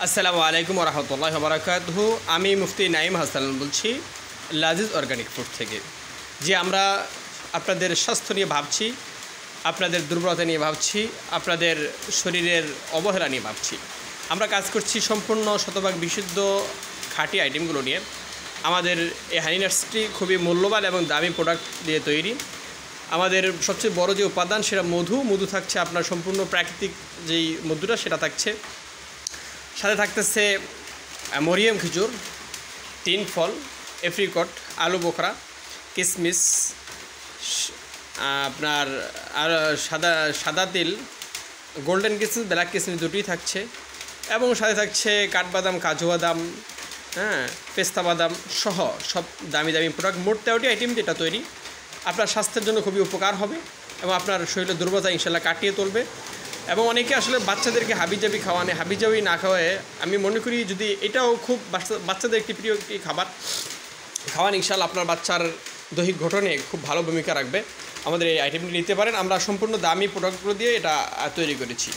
আসসালামু আলাইকুম ওরহমতুল্লাহি ওয়া বারাকাতুহু। আমি মুফতি নাঈম হাসান বলছি লাজিজ অর্গানিক ফুড থেকে। যে আমরা আপনাদের স্বাস্থ্য নিয়ে ভাবছি, আপনাদের দুর্বলতা নিয়ে ভাবছি, আপনাদের শরীরের অবহেলা নিয়ে ভাবছি। আমরা কাজ করছি সম্পূর্ণ শতভাগ বিশুদ্ধ খাঁটি আইটেমগুলো নিয়ে। আমাদের এই হানি নাটসটি খুবই মূল্যবান এবং দামি প্রোডাক্ট দিয়ে তৈরি। আমাদের সবচেয়ে বড় যে উপাদান সেটা মধু থাকছে, আপনার সম্পূর্ণ প্রাকৃতিক যেই মধুটা সেটা থাকছে। সাথে থাকতেছে মরিয়াম খেজুর, তিন ফল, এপ্রিকট, আলু বোখরা, কিশমিশ, আপনার আর সাদা তিল, গোল্ডেন কিশমিশ, ব্ল্যাক কিশমিশ দুটোই থাকছে। এবং সাথে থাকছে কাঠবাদাম, কাজু বাদাম, পেস্তা বাদাম সহ সব দামি দামি প্রোডাক্ট। মোট 13টি আইটেম যেটা তৈরি আপনার স্বাস্থ্যের জন্য খুবই উপকার হবে এবং আপনার শরীরের দুর্বলতা ইনশাল্লাহ কাটিয়ে তুলবে। এবং অনেকে আসলে বাচ্চাদেরকে হাবিজাবি খাওয়ানে, হাবিজাবি না খাওয়ায় আমি মনে করি যদি এটাও খুব বাচ্চাদের একটি প্রিয় খাবার খাওয়ান, ইনশাল্লাহ আপনার বাচ্চার দৈহিক গঠনে খুব ভালো ভূমিকা রাখবে। আমাদের এই আইটেমটি নিতে পারেন। আমরা সম্পূর্ণ দামি প্রোডাক্টগুলো দিয়ে এটা তৈরি করেছি।